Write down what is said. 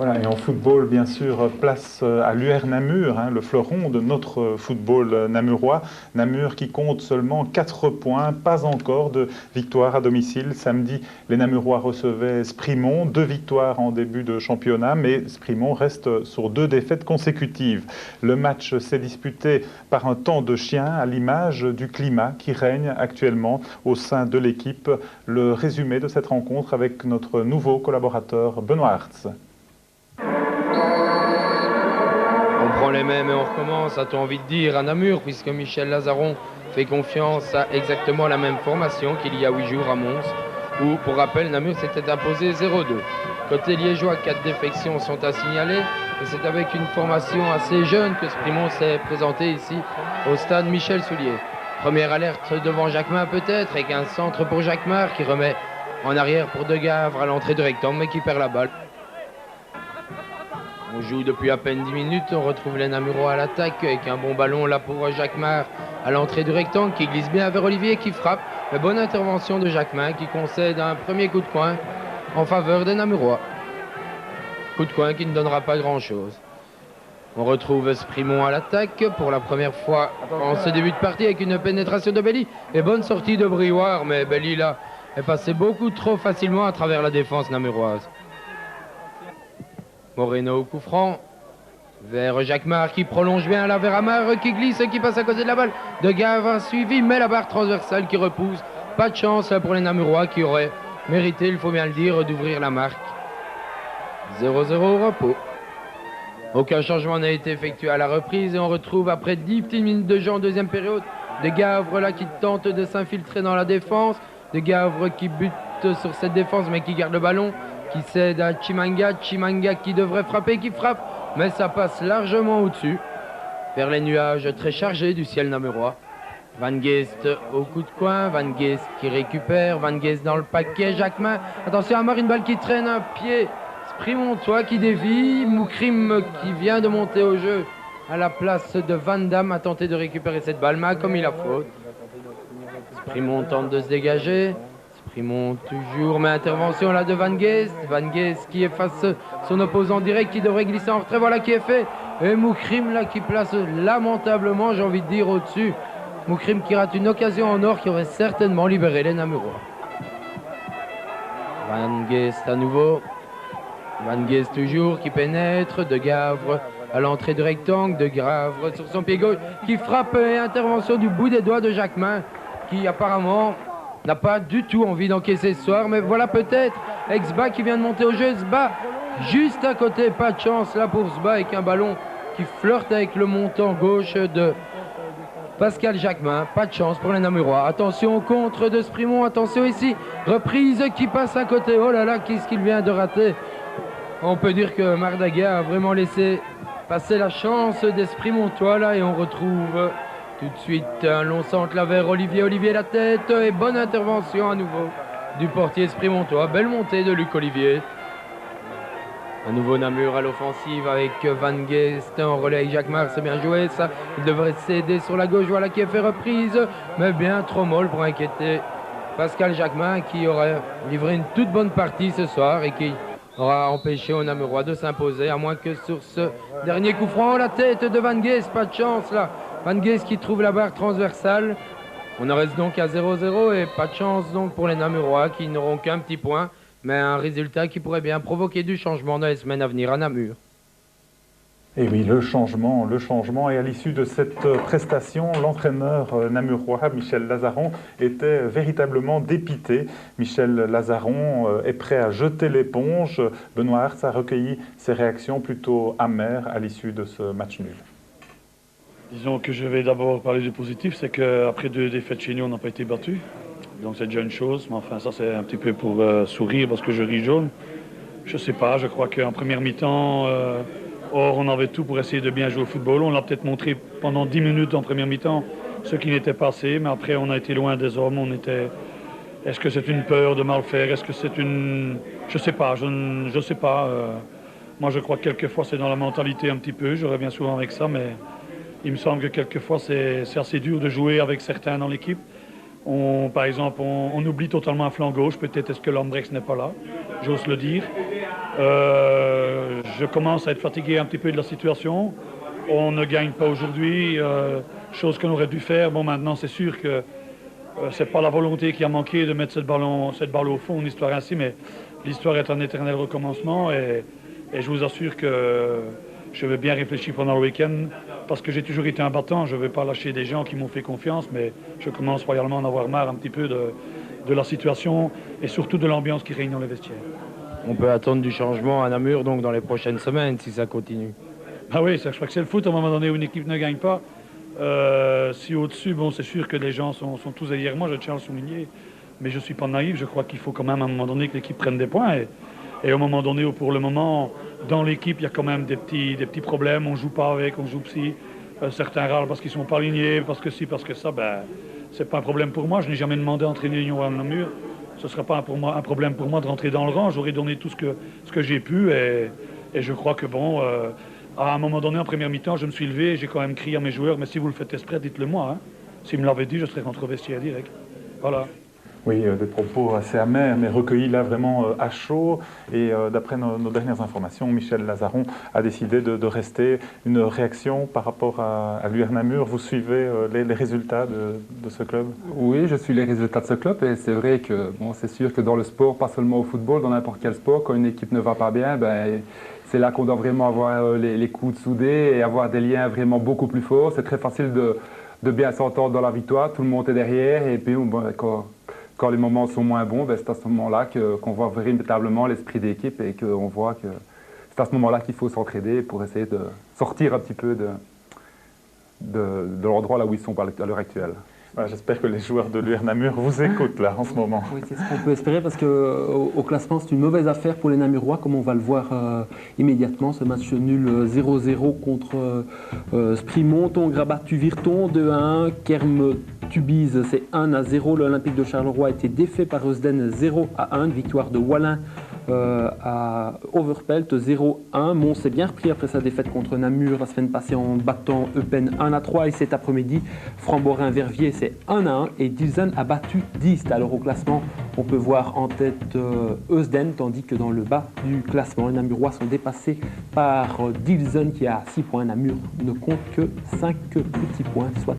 Voilà, et en football, bien sûr, place à l'UR Namur, le fleuron de notre football namurois. Namur qui compte seulement 4 points, pas encore de victoire à domicile. Samedi, les Namurois recevaient Sprimont, 2 victoires en début de championnat, mais Sprimont reste sur 2 défaites consécutives. Le match s'est disputé par un temps de chien à l'image du climat qui règne actuellement au sein de l'équipe. Le résumé de cette rencontre avec notre nouveau collaborateur Benoît Hartz. On prend les mêmes et on recommence, a-t-on envie de dire, à Namur, puisque Michel Lazaron fait confiance à exactement la même formation qu'il y a 8 jours à Mons, où, pour rappel, Namur s'était imposé 0-2. Côté liégeois, 4 défections sont à signaler, et c'est avec une formation assez jeune que Sprimont s'est présenté ici, au stade Michel Soulier. Première alerte devant Jacquemart peut-être, avec un centre pour Jacquemart qui remet en arrière pour De Gavre à l'entrée du rectangle, mais qui perd la balle. On joue depuis à peine 10 minutes, on retrouve les Namurois à l'attaque avec un bon ballon là pour Jacquemart à l'entrée du rectangle qui glisse bien vers Olivier qui frappe. Mais bonne intervention de Jacquemart qui concède un premier coup de coin en faveur des Namurois. Coup de coin qui ne donnera pas grand-chose. On retrouve Sprimont à l'attaque pour la première fois en ce début de partie avec une pénétration de Belly. Et bonne sortie de Briouard, mais Belly là est passé beaucoup trop facilement à travers la défense namuroise. Moreno au coup franc, vers Jacquemart qui prolonge bien là vers Amar qui glisse, qui passe à côté de la balle. De Gavre suivi, mais la barre transversale qui repousse. Pas de chance pour les Namurois qui auraient mérité, il faut bien le dire, d'ouvrir la marque. 0-0 au repos. Aucun changement n'a été effectué à la reprise et on retrouve après 10 petites minutes de jeu en deuxième période. De Gavre là qui tente de s'infiltrer dans la défense. De Gavre qui bute sur cette défense mais qui garde le ballon. Qui cède à Chimanga qui devrait frapper, qui frappe, mais ça passe largement au-dessus, vers les nuages très chargés du ciel namurois. Van Geest au coup de coin, Van Geest qui récupère, Van Geest dans le paquet, Jacquemart, attention à une balle qui traîne un pied, Sprimontois qui dévie, Moukrim qui vient de monter au jeu à la place de Van Damme a tenté de récupérer cette balle, mais a commis la faute. Sprimont tente de se dégager. Sprimont toujours, mais intervention là de Van Geest. Van Geest qui efface son opposant direct qui devrait glisser en retrait. Voilà qui est fait. Et Moukrim là qui place lamentablement, j'ai envie de dire, au-dessus. Moukrim qui rate une occasion en or qui aurait certainement libéré les Namurois. Van Geest à nouveau. Van Geest toujours qui pénètre. De Gavre à l'entrée du rectangle. De Gavre sur son pied gauche qui frappe et intervention du bout des doigts de Jacquemart qui apparemment n'a pas du tout envie d'encaisser ce soir, mais voilà peut-être Sba qui vient de monter au jeu. Sba juste à côté, pas de chance là pour Sba avec un ballon qui flirte avec le montant gauche de Pascal Jacquemart. Pas de chance pour les Namurois. Attention au contre de Sprimont, attention ici, reprise qui passe à côté. Oh là là, qu'est-ce qu'il vient de rater. On peut dire que Mardaga a vraiment laissé passer la chance des Sprimontois là et on retrouve tout de suite un long centre là vers Olivier la tête et bonne intervention à nouveau du portier Sprimontois. Belle montée de Luc Olivier. À nouveau Namur à l'offensive avec Van Geest en relais avec Jacquemart, c'est bien joué ça. Il devrait céder sur la gauche, voilà qui est fait reprise, mais bien trop molle pour inquiéter Pascal Jacquemart qui aurait livré une toute bonne partie ce soir et qui aura empêché aux Namurois de s'imposer, à moins que sur ce dernier coup franc, la tête de Van Geest, pas de chance là. Van Geest qui trouve la barre transversale. On en reste donc à 0-0 et pas de chance donc pour les Namurois qui n'auront qu'un petit point, mais un résultat qui pourrait bien provoquer du changement dans les semaines à venir à Namur. Et oui, le changement, et à l'issue de cette prestation, l'entraîneur namurois, Michel Lazaron, était véritablement dépité. Michel Lazaron est prêt à jeter l'éponge. Benoît Hartz a recueilli ses réactions plutôt amères à l'issue de ce match nul. Disons que je vais d'abord parler du positif, c'est qu'après 2 défaites chez nous, on n'a pas été battus. Donc c'est déjà une chose, mais enfin ça c'est un petit peu pour sourire parce que je ris jaune. Je sais pas, je crois qu'en première mi-temps, on avait tout pour essayer de bien jouer au football. On l'a peut-être montré pendant 10 minutes en première mi-temps, ce qui n'était pas assez, mais après on a été loin des hommes. Est-ce que c'est une peur de mal faire? Est-ce que c'est une... Je sais pas, je sais pas. Moi je crois que quelquefois c'est dans la mentalité un petit peu, je reviens souvent avec ça, mais il me semble que quelquefois c'est assez dur de jouer avec certains dans l'équipe. Par exemple, on oublie totalement un flanc gauche. Peut-être est-ce que Lambrecht n'est pas là, j'ose le dire. Je commence à être fatigué un petit peu de la situation. On ne gagne pas aujourd'hui, chose qu'on aurait dû faire. Bon, maintenant, c'est sûr que c'est pas la volonté qui a manqué de mettre cette balle au fond, une histoire ainsi, mais l'histoire est un éternel recommencement et je vous assure que je vais bien réfléchir pendant le week-end parce que j'ai toujours été un battant. Je ne vais pas lâcher des gens qui m'ont fait confiance, mais je commence royalement à en avoir marre un petit peu de la situation et surtout de l'ambiance qui règne dans les vestiaires. On peut attendre du changement à Namur donc dans les prochaines semaines si ça continue. Ah oui, je crois que c'est le foot. À un moment donné où une équipe ne gagne pas, si au-dessus, bon, c'est sûr que les gens sont tous derrière moi, je tiens à le souligner. Mais je ne suis pas naïf, je crois qu'il faut quand même à un moment donné que l'équipe prenne des points. Et au moment donné où pour le moment, dans l'équipe, il y a quand même des petits problèmes. On ne joue pas avec, on joue psy. Certains râlent parce qu'ils ne sont pas alignés, parce que si, parce que ça, ben, c'est pas un problème pour moi. Je n'ai jamais demandé à entraîner l'Union à Namur. Ce ne sera pas un problème pour moi de rentrer dans le rang. J'aurais donné tout ce que j'ai pu. Et je crois que bon, à un moment donné, en première mi-temps, je me suis levé et j'ai quand même crié à mes joueurs, mais si vous le faites exprès, dites-le moi. Hein. S'ils me l'avaient dit, je serais rentré au vestiaire direct. Voilà. Oui, des propos assez amers, mais recueillis là vraiment à chaud. Et d'après nos dernières informations, Michel Lazaron a décidé de rester. Une réaction par rapport à l'UR Namur. Vous suivez les résultats de ce club? Oui, je suis les résultats de ce club et c'est vrai que bon, c'est sûr que dans le sport, pas seulement au football, dans n'importe quel sport, quand une équipe ne va pas bien, ben, c'est là qu'on doit vraiment avoir les coudes soudés et avoir des liens vraiment beaucoup plus forts. C'est très facile de bien s'entendre dans la victoire, tout le monde est derrière et puis bon, quand les moments sont moins bons, ben c'est à ce moment-là qu'on voit véritablement l'esprit d'équipe et qu'on voit que c'est à ce moment-là qu'il faut s'entraider pour essayer de sortir un petit peu de l'endroit là où ils sont à l'heure actuelle. Voilà, j'espère que les joueurs de l'UR Namur vous écoutent là en ce moment. Oui, c'est ce qu'on peut espérer parce qu'au classement, c'est une mauvaise affaire pour les Namurois, comme on va le voir immédiatement. Ce match nul 0-0 contre Sprimont, Tongres a battu Virton 2-1, Kerme Tubize c'est 1-0. L'Olympique de Charleroi a été défait par Eusden 0-1, victoire de Wallin à Overpelt 0-1. Mons s'est bien repris après sa défaite contre Namur la semaine passée en battant Eupen 1-3 et cet après-midi Framborin-Verviers c'est 1-1 et Dilsen a battu Diest. Alors au classement on peut voir en tête Eusden tandis que dans le bas du classement les Namurois sont dépassés par Dilsen qui a 6 points. Namur ne compte que 5 petits points, soit